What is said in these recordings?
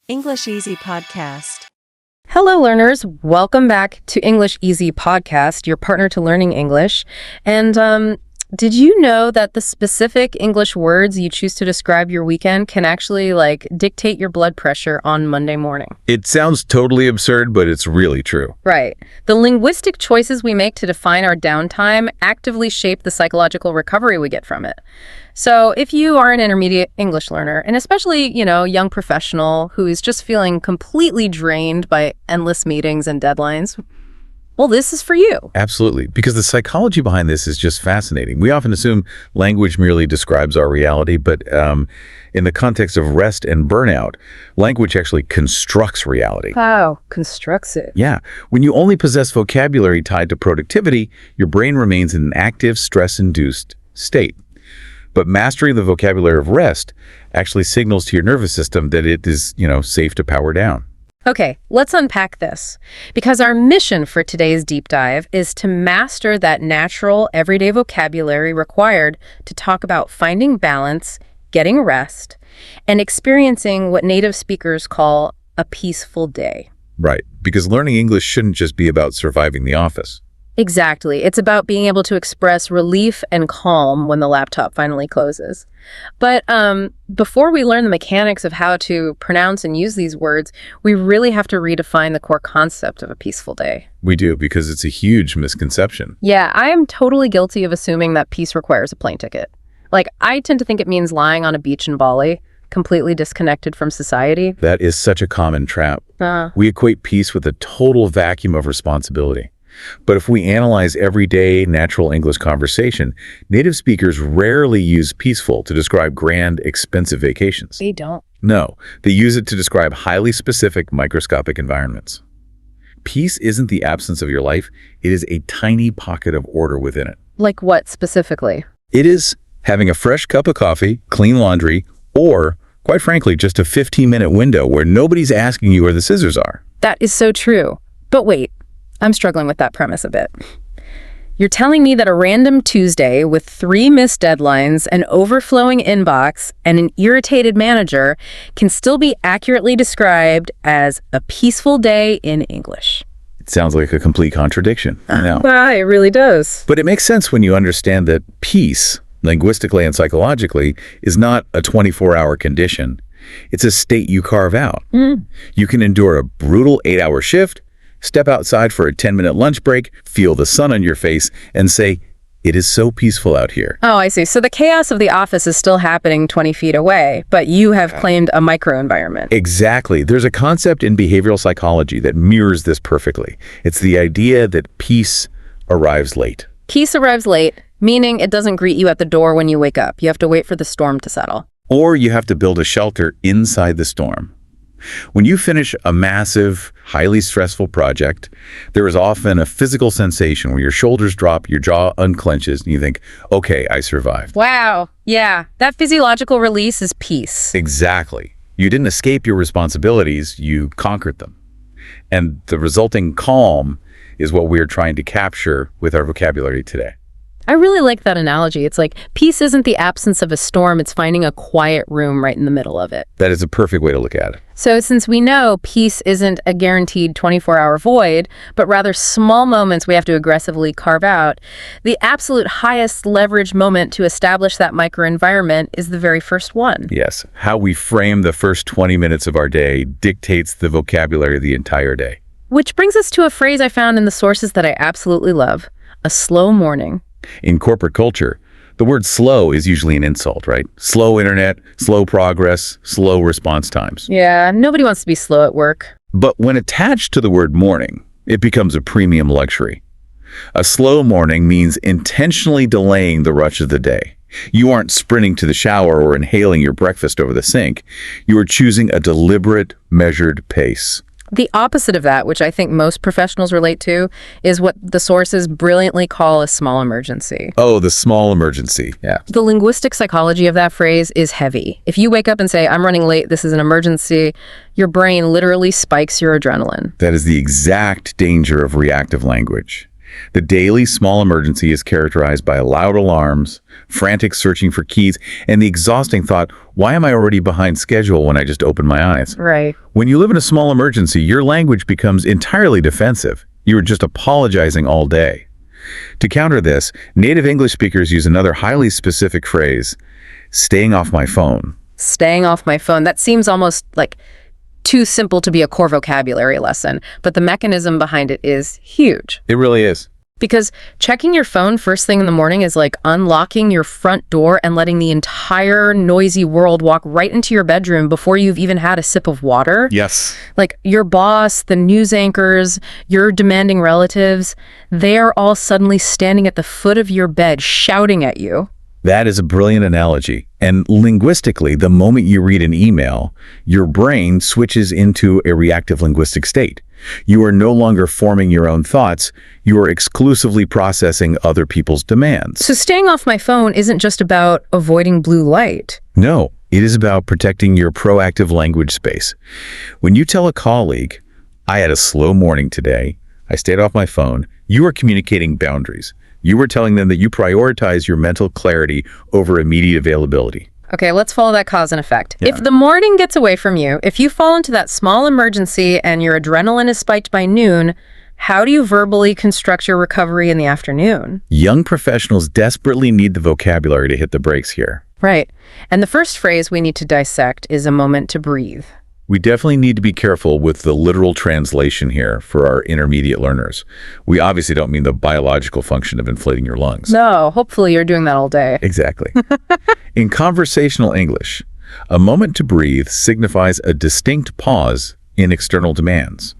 English Easy Podcast. Hello, learners. Welcome back to English Easy Podcast, your partner to learning English. And did you know that the specific English words you choose to describe your weekend can actually, dictate your blood pressure on Monday morning? It sounds totally absurd, but it's really true. Right. The linguistic choices we make to define our downtime actively shape the psychological recovery we get from it. So if you are an intermediate English learner, and especially, young professional who is just feeling completely drained by endless meetings and deadlines, well, this is for you. Absolutely, because the psychology behind this is just fascinating. We often assume language merely describes our reality, but in the context of rest and burnout, language actually constructs reality. Wow, constructs it. Yeah. When you only possess vocabulary tied to productivity, your brain remains in an active, stress-induced state. But mastering the vocabulary of rest actually signals to your nervous system that it is, safe to power down. Okay, let's unpack this, because our mission for today's deep dive is to master that natural, everyday vocabulary required to talk about finding balance, getting rest, and experiencing what native speakers call a peaceful day. Right, because learning English shouldn't just be about surviving the office. Exactly. It's about being able to express relief and calm when the laptop finally closes. But before we learn the mechanics of how to pronounce and use these words, we really have to redefine the core concept of a peaceful day. We do, because it's a huge misconception. Yeah, I am totally guilty of assuming that peace requires a plane ticket. I tend to think it means lying on a beach in Bali, completely disconnected from society. That is such a common trap. We equate peace with a total vacuum of responsibility. But if we analyze everyday natural English conversation, native speakers rarely use peaceful to describe grand, expensive vacations. They don't. No, they use it to describe highly specific, microscopic environments. Peace isn't the absence of your life, it is a tiny pocket of order within it. Like what specifically? It is having a fresh cup of coffee, clean laundry, or, quite frankly, just a 15-minute window where nobody's asking you where the scissors are. That is so true. But wait. I'm struggling with that premise a bit. You're telling me that a random Tuesday with 3 missed deadlines, an overflowing inbox, and an irritated manager can still be accurately described as a peaceful day in English. It sounds like a complete contradiction. I know. Well, it really does. But it makes sense when you understand that peace, linguistically and psychologically, is not a 24-hour condition. It's a state you carve out. You can endure a brutal 8-hour shift, step outside for a 10-minute lunch break, feel the sun on your face, and say, it is so peaceful out here. Oh, I see. So the chaos of the office is still happening 20 feet away, but you have claimed a microenvironment. Exactly. There's a concept in behavioral psychology that mirrors this perfectly. It's the idea that peace arrives late. Peace arrives late, meaning it doesn't greet you at the door when you wake up. You have to wait for the storm to settle. Or you have to build a shelter inside the storm. When you finish a massive, highly stressful project, there is often a physical sensation where your shoulders drop, your jaw unclenches, and you think, okay, I survived. Wow. Yeah. That physiological release is peace. Exactly. You didn't escape your responsibilities, you conquered them. And the resulting calm is what we're trying to capture with our vocabulary today. I really like that analogy. It's like peace isn't the absence of a storm, it's finding a quiet room right in the middle of it. That is a perfect way to look at it. So since we know peace isn't a guaranteed 24-hour void, but rather small moments we have to aggressively carve out, the absolute highest leverage moment to establish that microenvironment is the very first one. Yes. How we frame the first 20 minutes of our day dictates the vocabulary of the entire day. Which brings us to a phrase I found in the sources that I absolutely love, a slow morning. In corporate culture, the word slow is usually an insult, right? Slow internet, slow progress, slow response times. Yeah, nobody wants to be slow at work. But when attached to the word morning, it becomes a premium luxury. A slow morning means intentionally delaying the rush of the day. You aren't sprinting to the shower or inhaling your breakfast over the sink. You are choosing a deliberate, measured pace. The opposite of that, which I think most professionals relate to, is what the sources brilliantly call a small emergency. Oh, the small emergency. Yeah. The linguistic psychology of that phrase is heavy. If you wake up and say, I'm running late, this is an emergency, your brain literally spikes your adrenaline. That is the exact danger of reactive language. The daily small emergency is characterized by loud alarms, frantic searching for keys, and the exhausting thought, why am I already behind schedule when I just opened my eyes? Right. When you live in a small emergency, your language becomes entirely defensive. You're just apologizing all day. To counter this, native English speakers use another highly specific phrase, staying off my phone. Staying off my phone. That seems almost like too simple to be a core vocabulary lesson, but the mechanism behind it is huge. It really is. Because checking your phone first thing in the morning is like unlocking your front door and letting the entire noisy world walk right into your bedroom before you've even had a sip of water. Yes. Like your boss, the news anchors, your demanding relatives, they are all suddenly standing at the foot of your bed shouting at you. That is a brilliant analogy. And linguistically, the moment you read an email, your brain switches into a reactive linguistic state. You are no longer forming your own thoughts. You are exclusively processing other people's demands. So staying off my phone isn't just about avoiding blue light. No, it is about protecting your proactive language space. When you tell a colleague, I had a slow morning today, I stayed off my phone, you are communicating boundaries. You were telling them that you prioritize your mental clarity over immediate availability. Okay, let's follow that cause and effect. Yeah. If the morning gets away from you, if you fall into that small emergency and your adrenaline is spiked by noon, how do you verbally construct your recovery in the afternoon? Young professionals desperately need the vocabulary to hit the brakes here. Right. And the first phrase we need to dissect is a moment to breathe. We definitely need to be careful with the literal translation here for our intermediate learners. We obviously don't mean the biological function of inflating your lungs. No, hopefully you're doing that all day. Exactly. In conversational English, a moment to breathe signifies a distinct pause in external demands.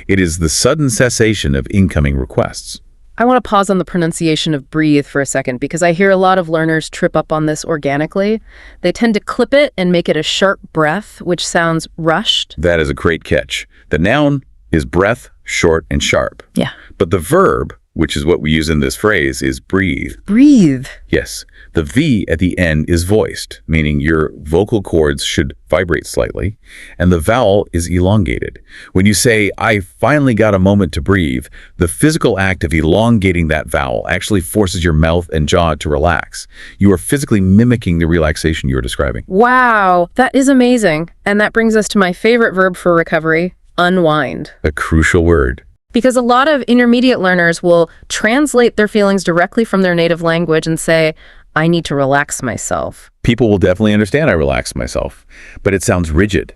It is the sudden cessation of incoming requests. I want to pause on the pronunciation of breathe for a second because I hear a lot of learners trip up on this organically. They tend to clip it and make it a sharp breath, which sounds rushed. That is a great catch. The noun is breath, short and sharp. Yeah. But the verb, which is what we use in this phrase, is breathe. Breathe. Yes. The V at the end is voiced, meaning your vocal cords should vibrate slightly, and the vowel is elongated. When you say, I finally got a moment to breathe, the physical act of elongating that vowel actually forces your mouth and jaw to relax. You are physically mimicking the relaxation you're describing. Wow, that is amazing. And that brings us to my favorite verb for recovery, unwind. A crucial word. Because a lot of intermediate learners will translate their feelings directly from their native language and say, I need to relax myself. People will definitely understand I relax myself, but it sounds rigid.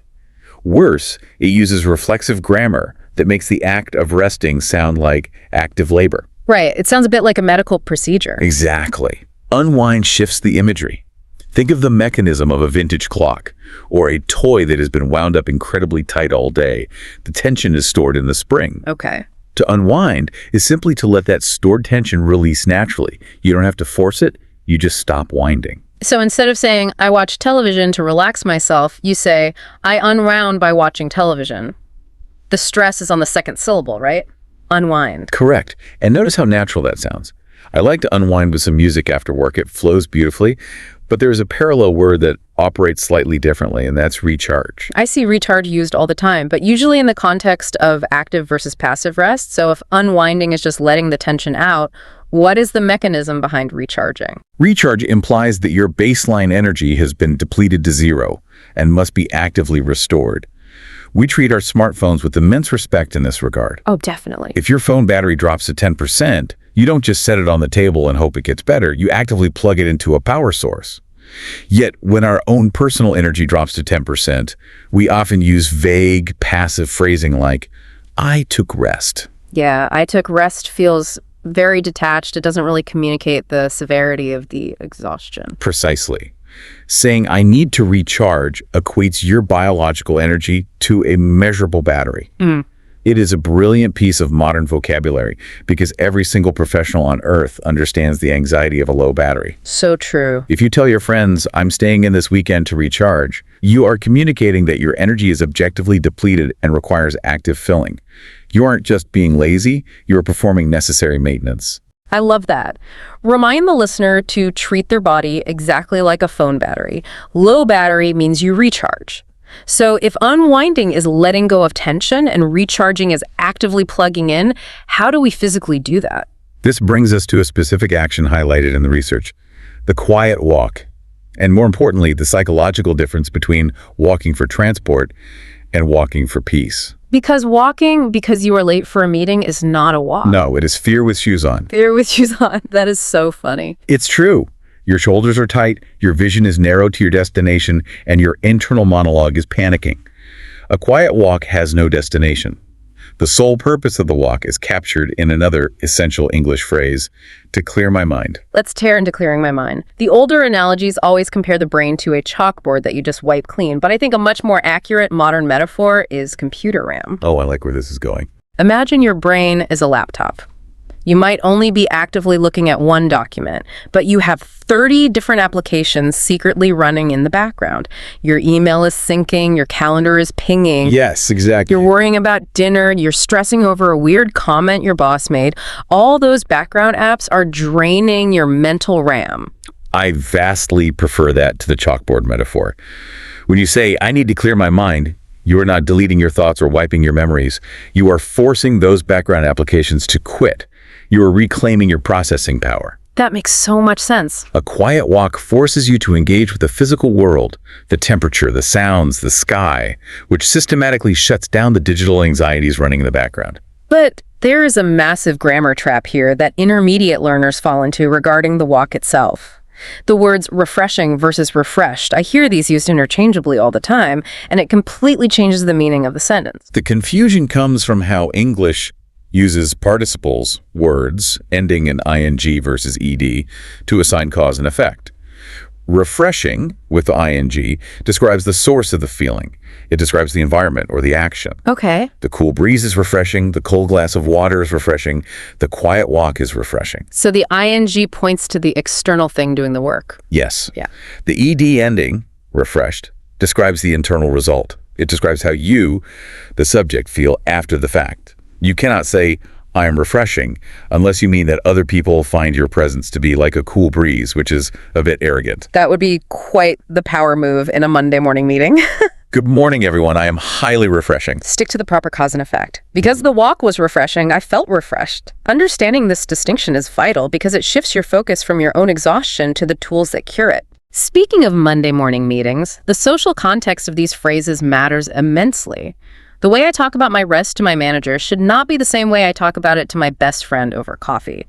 Worse, it uses reflexive grammar that makes the act of resting sound like active labor. Right, it sounds a bit like a medical procedure. Exactly. Unwind shifts the imagery. Think of the mechanism of a vintage clock or a toy that has been wound up incredibly tight all day. The tension is stored in the spring. Okay. To unwind is simply to let that stored tension release naturally. You don't have to force it. You just stop winding. So instead of saying, I watch television to relax myself, you say, I unwound by watching television. The stress is on the second syllable, right? Unwind. Correct. And notice how natural that sounds. I like to unwind with some music after work. It flows beautifully. But there's a parallel word that operates slightly differently, and that's recharge. I see recharge used all the time, but usually in the context of active versus passive rest. So if unwinding is just letting the tension out, what is the mechanism behind recharging? Recharge implies that your baseline energy has been depleted to zero and must be actively restored. We treat our smartphones with immense respect in this regard. Oh, definitely. If your phone battery drops to 10%, you don't just set it on the table and hope it gets better. You actively plug it into a power source. Yet, when our own personal energy drops to 10%, we often use vague, passive phrasing like, I took rest. Yeah, I took rest feels very detached. It doesn't really communicate the severity of the exhaustion. Precisely. Saying, I need to recharge equates your biological energy to a measurable battery. It is a brilliant piece of modern vocabulary because every single professional on earth understands the anxiety of a low battery. So true. If you tell your friends, I'm staying in this weekend to recharge, you are communicating that your energy is objectively depleted and requires active filling. You aren't just being lazy, you are performing necessary maintenance. I love that. Remind the listener to treat their body exactly like a phone battery. Low battery means you recharge. So if unwinding is letting go of tension and recharging is actively plugging in, how do we physically do that? This brings us to a specific action highlighted in the research, the quiet walk, and more importantly, the psychological difference between walking for transport and walking for peace. Because walking because you are late for a meeting is not a walk. No, it is fear with shoes on. Fear with shoes on. That is so funny. It's true. Your shoulders are tight, your vision is narrow to your destination, and your internal monologue is panicking. A quiet walk has no destination. The sole purpose of the walk is captured in another essential English phrase, to clear my mind. Let's tear into clearing my mind. The older analogies always compare the brain to a chalkboard that you just wipe clean, but I think a much more accurate modern metaphor is computer RAM. Oh, I like where this is going. Imagine your brain is a laptop. You might only be actively looking at one document, but you have 30 different applications secretly running in the background. Your email is syncing, your calendar is pinging. Yes, exactly. You're worrying about dinner, you're stressing over a weird comment your boss made. All those background apps are draining your mental RAM. I vastly prefer that to the chalkboard metaphor. When you say, I need to clear my mind, you are not deleting your thoughts or wiping your memories. You are forcing those background applications to quit. You are reclaiming your processing power. That makes so much sense. A quiet walk forces you to engage with the physical world, the temperature, the sounds, the sky, which systematically shuts down the digital anxieties running in the background. But there is a massive grammar trap here that intermediate learners fall into regarding the walk itself. The words refreshing versus refreshed, I hear these used interchangeably all the time, and it completely changes the meaning of the sentence. The confusion comes from how English uses participles, words, ending in ing versus ed, to assign cause and effect. Refreshing, with the ing, describes the source of the feeling. It describes the environment or the action. Okay. The cool breeze is refreshing, the cold glass of water is refreshing, the quiet walk is refreshing. So the ing points to the external thing doing the work. Yes. Yeah. The ed ending, refreshed, describes the internal result. It describes how you, the subject, feel after the fact. You cannot say, I am refreshing, unless you mean that other people find your presence to be like a cool breeze, which is a bit arrogant. That would be quite the power move in a Monday morning meeting. Good morning, everyone. I am highly refreshing. Stick to the proper cause and effect. Because the walk was refreshing, I felt refreshed. Understanding this distinction is vital because it shifts your focus from your own exhaustion to the tools that cure it. Speaking of Monday morning meetings, the social context of these phrases matters immensely. The way I talk about my rest to my manager should not be the same way I talk about it to my best friend over coffee.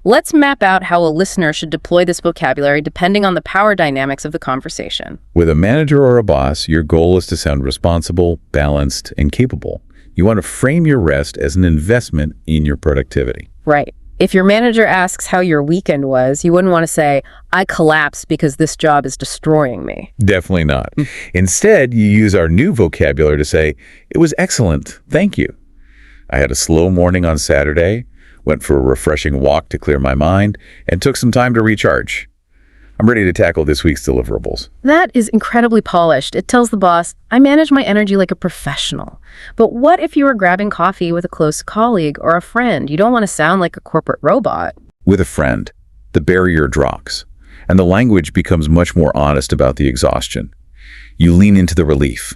Let's map out how a listener should deploy this vocabulary depending on the power dynamics of the conversation. With a manager or a boss, your goal is to sound responsible, balanced, and capable. You want to frame your rest as an investment in your productivity. Right. If your manager asks how your weekend was, you wouldn't want to say, I collapsed because this job is destroying me. Definitely not. Instead, you use our new vocabulary to say, it was excellent, thank you. I had a slow morning on Saturday, went for a refreshing walk to clear my mind, and took some time to recharge. I'm ready to tackle this week's deliverables. That is incredibly polished. It tells the boss, I manage my energy like a professional. But what if you were grabbing coffee with a close colleague or a friend? You don't want to sound like a corporate robot. With a friend, the barrier drops, and the language becomes much more honest about the exhaustion. You lean into the relief.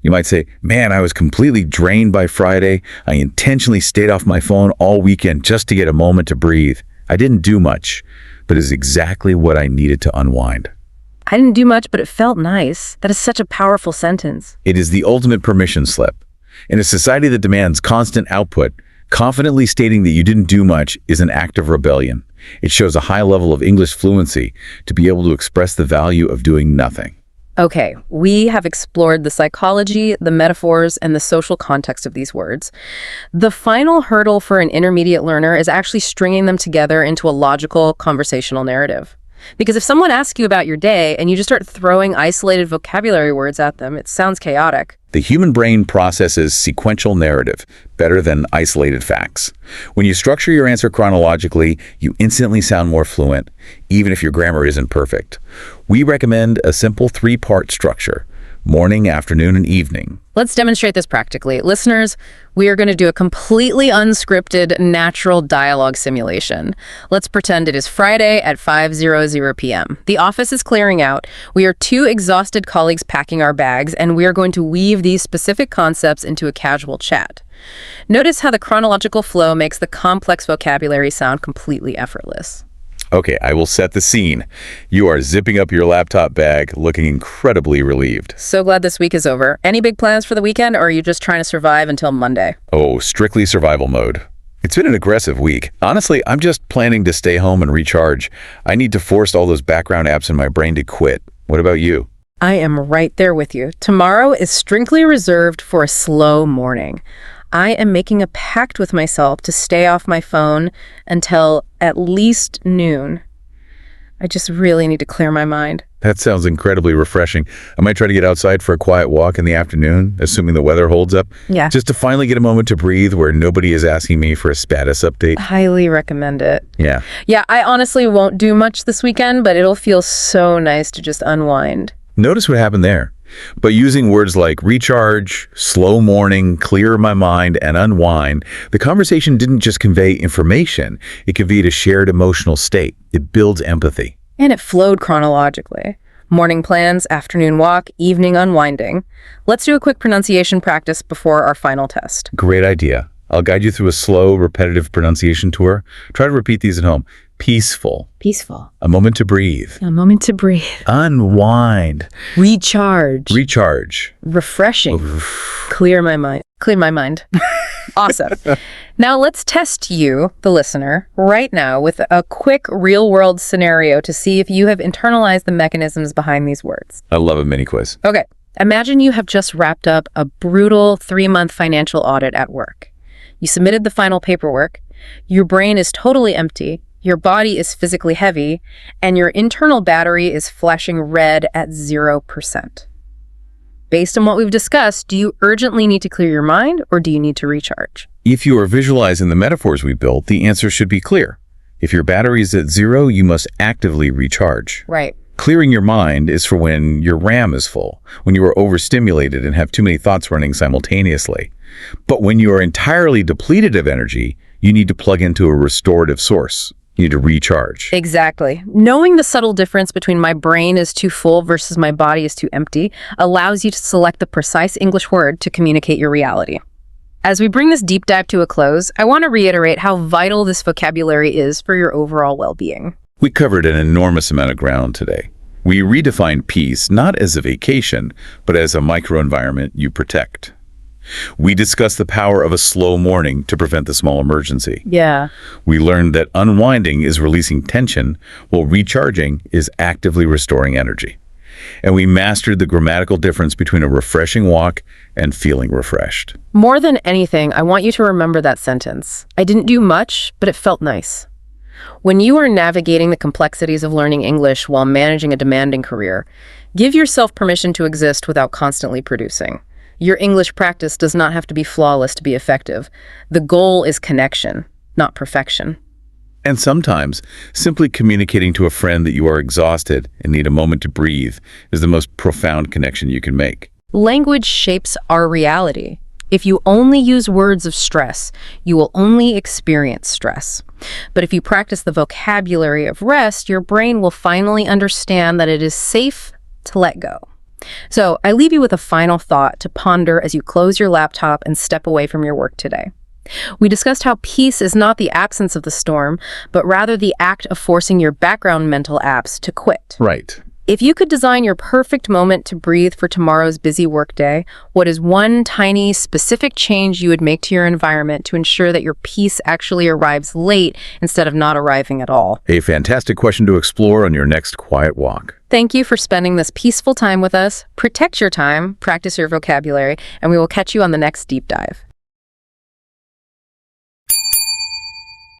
You might say, man, I was completely drained by Friday. I intentionally stayed off my phone all weekend just to get a moment to breathe. I didn't do much, but it's exactly what I needed to unwind. I didn't do much, but it felt nice. That is such a powerful sentence. It is the ultimate permission slip. In a society that demands constant output, confidently stating that you didn't do much is an act of rebellion. It shows a high level of English fluency to be able to express the value of doing nothing. Okay, we have explored the psychology, the metaphors, and the social context of these words. The final hurdle for an intermediate learner is actually stringing them together into a logical conversational narrative. Because if someone asks you about your day and you just start throwing isolated vocabulary words at them, it sounds chaotic. The human brain processes sequential narrative better than isolated facts. When you structure your answer chronologically, you instantly sound more fluent, even if your grammar isn't perfect. We recommend a simple 3-part structure. morning, afternoon, and evening. Let's demonstrate this practically. Listeners, we are going to do a completely unscripted natural dialogue simulation. Let's pretend it is Friday at 5:00 p.m. The office is clearing out. We are two exhausted colleagues packing our bags, and we are going to weave these specific concepts into a casual chat. Notice how the chronological flow makes the complex vocabulary sound completely effortless. Okay, I will set the scene. You are zipping up your laptop bag, looking incredibly relieved. So glad this week is over. Any big plans for the weekend, or are you just trying to survive until Monday? Oh, strictly survival mode. It's been an aggressive week. Honestly, I'm just planning to stay home and recharge. I need to force all those background apps in my brain to quit. What about you? I am right there with you. Tomorrow is strictly reserved for a slow morning. I am making a pact with myself to stay off my phone until at least noon. I just really need to clear my mind. That sounds incredibly refreshing. I might try to get outside for a quiet walk in the afternoon, assuming the weather holds up. Yeah. Just to finally get a moment to breathe where nobody is asking me for a status update. Highly recommend it. Yeah. Yeah, I honestly won't do much this weekend, but it'll feel so nice to just unwind. Notice what happened there. But using words like recharge, slow morning, clear my mind, and unwind, the conversation didn't just convey information, it conveyed a shared emotional state. It builds empathy. And it flowed chronologically. Morning plans, afternoon walk, evening unwinding. Let's do a quick pronunciation practice before our final test. Great idea. I'll guide you through a slow, repetitive pronunciation tour. Try to repeat these at home. Peaceful. Peaceful. A moment to breathe. A moment to breathe. Unwind. Recharge. Recharge. Refreshing. Clear my mind. Clear my mind. Awesome. Now let's test you, the listener, right now with a quick real-world scenario to see if you have internalized the mechanisms behind these words. I love a mini quiz. Okay. Imagine you have just wrapped up a brutal 3-month financial audit at work. You submitted the final paperwork. Your brain is totally empty. Your body is physically heavy, and your internal battery is flashing red at 0%. Based on what we've discussed, do you urgently need to clear your mind, or do you need to recharge? If you are visualizing the metaphors we built, the answer should be clear. If your battery is at 0, you must actively recharge. Right. Clearing your mind is for when your RAM is full, when you are overstimulated and have too many thoughts running simultaneously. But when you are entirely depleted of energy, you need to plug into a restorative source. You need to recharge. Exactly. Knowing the subtle difference between my brain is too full versus my body is too empty allows you to select the precise English word to communicate your reality. As we bring this deep dive to a close, I want to reiterate how vital this vocabulary is for your overall well-being. We covered an enormous amount of ground today. We redefined peace not as a vacation, but as a microenvironment you protect. We discussed the power of a slow morning to prevent the small emergency. Yeah. We learned that unwinding is releasing tension, while recharging is actively restoring energy. And we mastered the grammatical difference between a refreshing walk and feeling refreshed. More than anything, I want you to remember that sentence. I didn't do much, but it felt nice. When you are navigating the complexities of learning English while managing a demanding career, give yourself permission to exist without constantly producing. Your English practice does not have to be flawless to be effective. The goal is connection, not perfection. And sometimes, simply communicating to a friend that you are exhausted and need a moment to breathe is the most profound connection you can make. Language shapes our reality. If you only use words of stress, you will only experience stress. But if you practice the vocabulary of rest, your brain will finally understand that it is safe to let go. So I leave you with a final thought to ponder as you close your laptop and step away from your work today. We discussed how peace is not the absence of the storm, but rather the act of forcing your background mental apps to quit. Right. If you could design your perfect moment to breathe for tomorrow's busy workday, what is one tiny, specific change you would make to your environment to ensure that your peace actually arrives late instead of not arriving at all? A fantastic question to explore on your next quiet walk. Thank you for spending this peaceful time with us. Protect your time, practice your vocabulary, and we will catch you on the next deep dive.